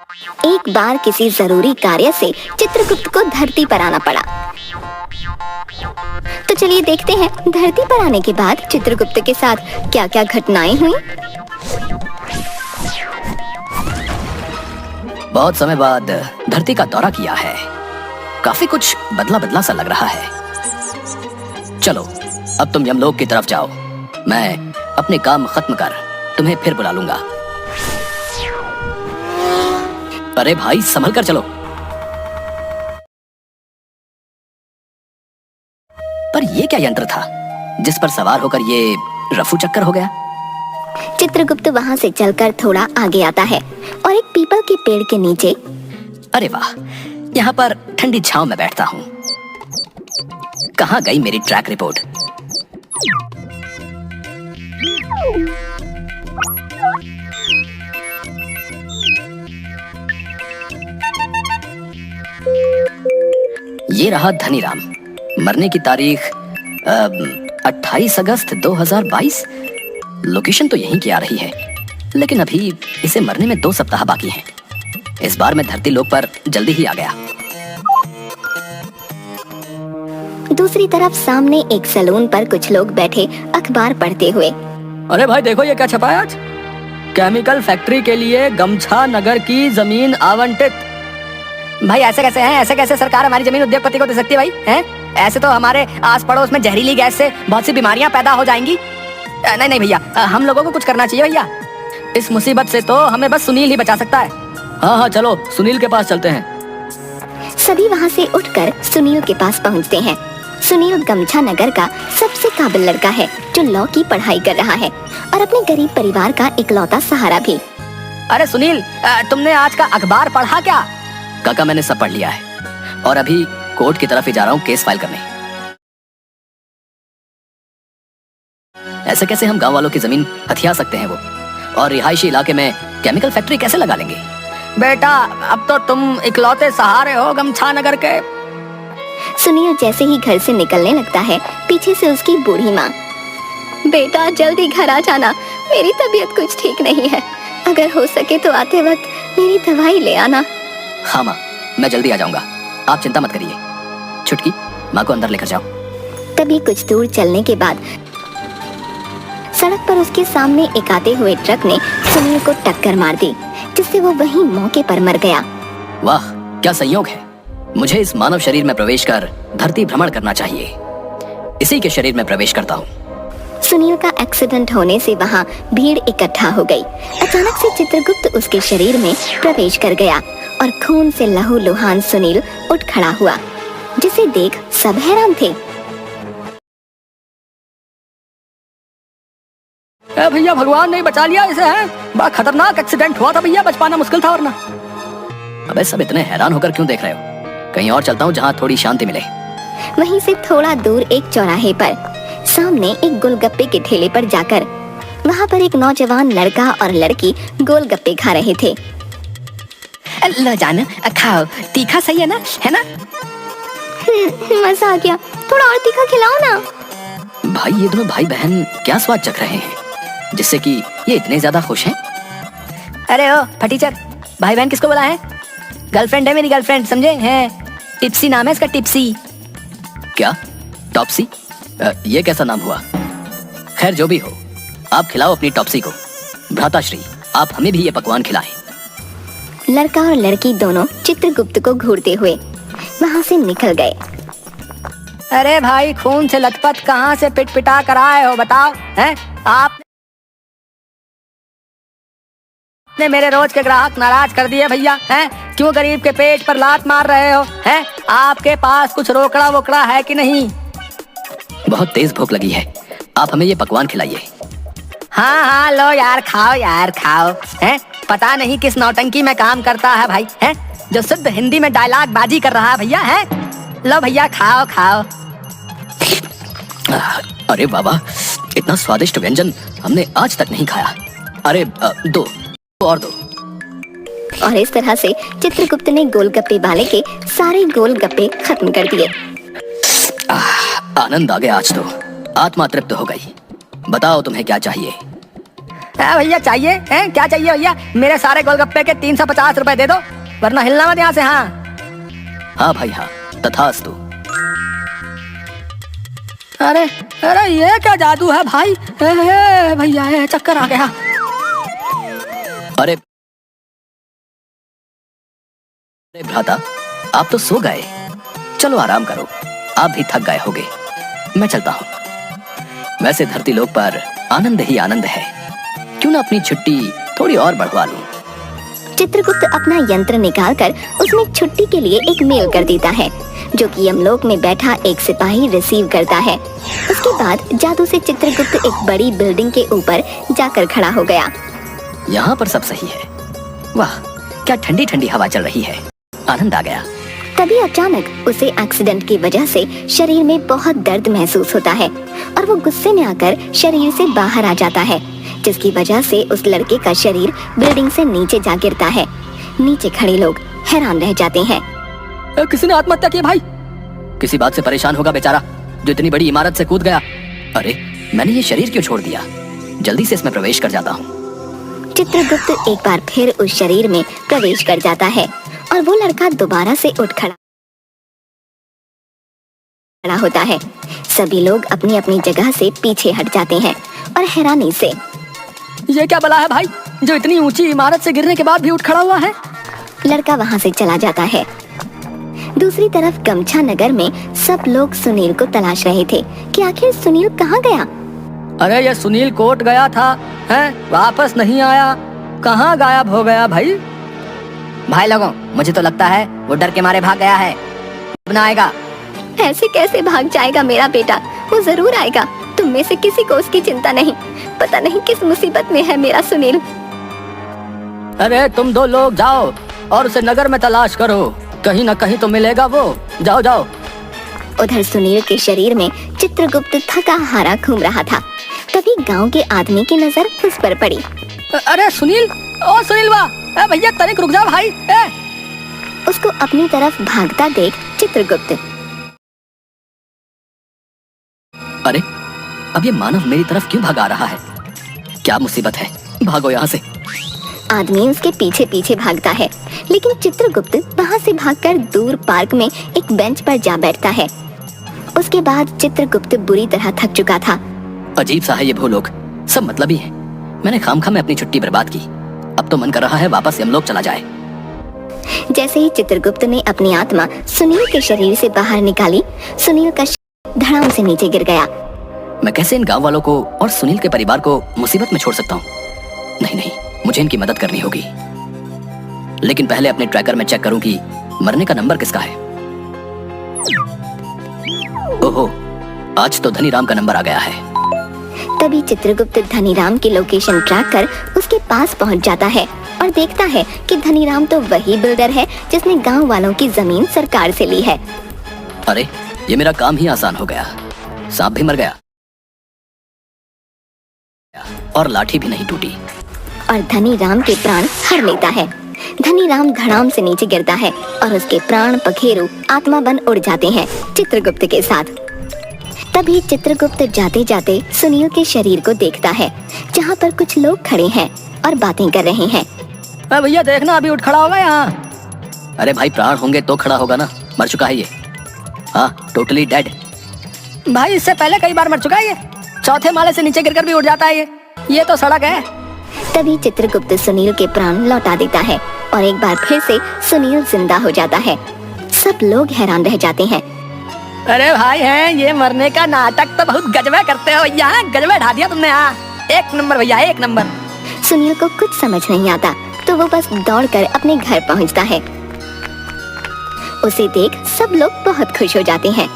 एक बार किसी जरूरी कार्य से चित्रगुप्त को धरती पर आना पड़ा। तो चलिए देखते हैं धरती पर आने के बाद चित्रगुप्त के साथ क्या क्या घटनाएं हुई। बहुत समय बाद धरती का दौरा किया है। काफी कुछ बदला बदला सा लग रहा है। चलो अब तुम यमलोक की तरफ जाओ, मैं अपने काम खत्म कर तुम्हें फिर बुला लूंगा। अरे भाई संभल कर चलो। पर ये क्या यंत्र था जिस पर सवार होकर ये रफू चक्कर हो गया? चित्रगुप्त वहां से चलकर थोड़ा आगे आता है और एक पीपल के पेड़ के नीचे। अरे वाह, यहाँ पर ठंडी छांव में बैठता हूँ। कहाँ गई मेरी ट्रैक रिपोर्ट? ये रहा धनीराम। मरने की तारीख 28 अगस्त 2022। लोकेशन तो यहीं की आ रही है, लेकिन अभी इसे मरने में 2 सप्ताह बाकी हैं। इस बार मैं धरती लोक पर जल्दी ही आ गया। दूसरी तरफ सामने एक सैलून पर कुछ लोग बैठे अखबार पढ़ते हुए। अरे भाई देखो ये क्या छपा है आज। केमिकल फैक्ट्री के लिए गमछा नगर की जमीन आवंटित। भाई ऐसे कैसे हैं? ऐसे कैसे सरकार हमारी जमीन उद्योगपति को दे सकती है भाई? हैं? ऐसे तो हमारे आस पड़ोस में जहरीली गैस से बहुत सी बीमारियां पैदा हो जाएंगी। नहीं नहीं भैया, हम लोगों को कुछ करना चाहिए भैया। इस मुसीबत से तो हमें बस सुनील ही बचा सकता है। हाँ हाँ चलो सुनील के पास चलते हैं। सभी वहाँ से उठकर सुनील के पास पहुँचते हैं। सुनील गमछा नगर का सबसे काबिल लड़का है जो लॉ की पढ़ाई कर रहा है और अपने गरीब परिवार का इकलौता सहारा भी। अरे सुनील, तुमने आज का अखबार पढ़ा क्या? काका मैंने सब पढ़ लिया है और अभी कोर्ट की तरफ ही जा रहा हूँ केस फाइल करने। ऐसे कैसे हम गांव वालों की जमीन हथिया सकते हैं वो, और रिहायशी इलाके में केमिकल फैक्ट्री कैसे लगा लेंगे? बेटा अब तो तुम इकलौते सहारे हो गमछा नगर के। सुनील जैसे ही घर से निकलने लगता है पीछे से उसकी बूढ़ी माँ। बेटा जल्दी घर आ जाना, मेरी तबीयत कुछ ठीक नहीं है। अगर हो सके तो आते वक्त मेरी दवाई ले आना। हाँ माँ, मैं जल्दी आ जाऊंगा, आप चिंता मत करिए। छुटकी, माँ को अंदर लेकर जाओ। तभी कुछ दूर चलने के बाद सड़क पर उसके सामने एक आते हुए ट्रक ने सुनील को टक्कर मार दी, जिससे वो वहीं मौके पर मर गया। वाह क्या संयोग है। मुझे इस मानव शरीर में प्रवेश कर धरती भ्रमण करना चाहिए। इसी के शरीर में प्रवेश करता हूँ। सुनील का एक्सीडेंट होने से वहाँ भीड़ इकट्ठा हो गई। अचानक से चित्रगुप्त उसके शरीर में प्रवेश कर गया और खून से लहूलुहान सुनील उठ खड़ा हुआ, जिसे देख सब हैरान थे। भैया भगवान ने बचा लिया इसे। है बड़ा खतरनाक एक्सीडेंट हुआ था भैया, बच पाना मुश्किल था वरना। अबे सब इतने हैरान होकर क्यों देख रहे हो? कहीं और चलता हूँ जहाँ थोड़ी शांति मिले। वहीं से थोड़ा दूर एक चौराहे पर सामने एक गोलगप्पे के ठेले पर जाकर वहाँ पर एक नौजवान लड़का और लड़की गोलगप्पे खा रहे थे। लो जान खाओ, तीखा सही है ना? है ना? मजा आ गया, थोड़ा और तीखा खिलाओ ना। भाई ये दोनों भाई बहन क्या स्वाद चख रहे हैं जिससे कि ये इतने ज्यादा खुश हैं? अरे ओ फटीचर, भाई बहन किसको बोला है? गर्लफ्रेंड है मेरी, गर्लफ्रेंड समझे हैं? टिप्सी नाम है इसका, टिप्सी। क्या टॉप्सी? ये कैसा नाम हुआ? खैर जो भी हो, आप खिलाओ अपनी टॉप्सी को। भ्राताश्री आप हमें भी ये पकवान खिलाएं। लड़का और लड़की दोनों चित्रगुप्त को घूरते हुए वहाँ से निकल गए। अरे भाई खून से लथपथ कहाँ से पिटा कर आए हो बताओ? हैं आप ने मेरे रोज के ग्राहक नाराज कर दिए भैया। हैं क्यों गरीब के पेट पर लात मार रहे हो? हैं आपके पास कुछ रोकड़ा वोकड़ा है कि नहीं? बहुत तेज भूख लगी है, आप हमें ये पकवान खिलाइए। हाँ हाँ लो यार खाओ, यार खाओ। हैं पता नहीं किस नौटंकी में काम करता है भाई, हैं जो शुद्ध हिंदी में डायलॉग बाजी कर रहा है भैया। हैं लो भैया खाओ खाओ। अरे बाबा, इतना स्वादिष्ट व्यंजन हमने आज तक नहीं खाया। अरे दो और दो। और इस तरह से चित्रगुप्त ने गोलगप्पे वाले के सारे गोलगप्पे खत्म कर दिए। आनंद आ गया आज तो, आत्मा तृप्त हो गई। बताओ तुम्हें क्या चाहिए? भैया चाहिए हैं? क्या चाहिए भैया? मेरे सारे गोलगप्पे के 350 रुपए दे दो, वरना हिलना मत यहाँ से। हाँ भाई हाँ, तथास्तु। अरे अरे ये क्या जादू है भाई? भैया चक्कर आ गया। अरे भ्राता, आप तो सो गए। चलो आराम करो, आप भी थक गए होगे। मैं चलता हूँ। वैसे धरती लोक पर आनंद ही आनंद है, क्यों ना अपनी छुट्टी थोड़ी और बढ़वा लूं। चित्रगुप्त अपना यंत्र निकालकर उसमें छुट्टी के लिए एक मेल कर देता है, जो कि यमलोक में बैठा एक सिपाही रिसीव करता है। उसके बाद जादू से चित्रगुप्त एक बड़ी बिल्डिंग के ऊपर जाकर खड़ा हो गया। यहाँ पर सब सही है। वाह, क्या ठंडी ठंडी हवा चल रही है, आनंद आ गया। तभी अचानक उसे एक्सीडेंट की वजह से शरीर में बहुत दर्द महसूस होता है और वो गुस्से में आकर शरीर से बाहर आ जाता है, जिसकी वजह से उस लड़के का शरीर बिल्डिंग से नीचे जा गिरता है। नीचे खड़े लोग हैरान रह जाते हैं। किसी ने आत्महत्या की भाई। किसी बात से परेशान होगा बेचारा, जो इतनी बड़ी इमारत से कूद गया। अरे मैंने ये शरीर क्यों छोड़ दिया? जल्दी से इसमें प्रवेश कर जाता हूँ। चित्रगुप्त एक बार फिर उस शरीर में प्रवेश कर जाता है और वो लड़का दोबारा से उठ खड़ा होता है। सभी लोग अपनी अपनी जगह से पीछे हट जाते हैं और हैरानी से, ये क्या बला है भाई, जो इतनी ऊंची इमारत से गिरने के बाद भी उठ खड़ा हुआ है? लड़का वहाँ से चला जाता है। दूसरी तरफ गमछा नगर में सब लोग सुनील को तलाश रहे थे कि आखिर सुनील कहाँ गया। अरे ये सुनील कोर्ट गया था, हैं? वापस नहीं आया, कहाँ गायब हो गया भाई? भाई लोगों, मुझे तो लगता है वो डर के मारे भाग गया है, अब ना आएगा। ऐसे कैसे भाग जाएगा मेरा बेटा? वो जरूर आएगा, तुम में से किसी को उसकी चिंता नहीं। पता नहीं किस मुसीबत में है मेरा सुनील। अरे तुम दो लोग जाओ और उसे नगर में तलाश करो, कहीं न कहीं तो मिलेगा वो। जाओ जाओ। उधर सुनील के शरीर में चित्रगुप्त थका हारा घूम रहा था। तभी गांव के आदमी की नजर उस पर पड़ी। अरे सुनील, ओ सुनील वाह, भैया तनिक रुक जा भाई। उसको अपनी तरफ भागता देख चित्रगुप्त, अरे अब ये मानव मेरी तरफ क्यों भागा रहा है? क्या मुसीबत है? भागो यहाँ से। आदमी उसके पीछे पीछे भागता है, लेकिन चित्रगुप्त वहाँ से भागकर दूर पार्क में एक बेंच पर जा बैठता है। उसके बाद चित्रगुप्त बुरी तरह थक चुका था। अजीब सा है ये भूलोक, सब मतलबी है। मैंने खामखा में अपनी छुट्टी बर्बाद की, अब तो मन कर रहा है वापस यमलोक चला जाए। जैसे ही चित्रगुप्त ने अपनी आत्मा सुनील के शरीर से बाहर निकाली, सुनील का शरीर धड़ाम से नीचे गिर गया। मैं कैसे इन गांव वालों को और सुनील के परिवार को मुसीबत में छोड़ सकता हूँ? नहीं नहीं, मुझे इनकी मदद करनी होगी। लेकिन पहले अपने ट्रैकर में चेक करूं कि मरने का नंबर किसका है। ओहो, आज तो धनीराम का नंबर आ गया है। तभी चित्रगुप्त धनीराम की लोकेशन ट्रैक कर उसके पास पहुंच जाता है और देखता है कि धनीराम तो वही बिल्डर है जिसने गांव वालों की जमीन सरकार से ली है। अरे ये मेरा काम ही आसान हो गया, सांप भी मर गया और लाठी भी नहीं टूटी। और धनीराम के प्राण हर लेता है। धनीराम धड़ाम से नीचे गिरता है और उसके प्राण पखेरु आत्मा बन उड़ जाते हैं चित्रगुप्त के साथ। तभी चित्रगुप्त जाते जाते सुनील के शरीर को देखता है, जहाँ पर कुछ लोग खड़े हैं और बातें कर रहे हैं। भैया देखना, अभी उठ खड़ा होगा यहाँ। अरे भाई प्राण होंगे तो खड़ा होगा ना, मर चुका है ये। हाँ, टोटली डेड। भाई इससे पहले कई बार मर चुका है ये, चौथे माले से नीचे गिरकर भी उठ जाता है ये तो सड़क है। तभी चित्रगुप्त सुनील के प्राण लौटा देता है और एक बार फिर से सुनील जिंदा हो जाता है। सब लोग हैरान रह जाते हैं। अरे भाई हैं, ये मरने का नाटक तो बहुत गजबे करते हो भैया, गजबे ढा दिया तुमने। एक नंबर भैया, एक नंबर। सुनील को कुछ समझ नहीं आता, तो वो बस दौड़कर अपने घर पहुंचता है। उसे देख सब लोग बहुत खुश हो जाते हैं।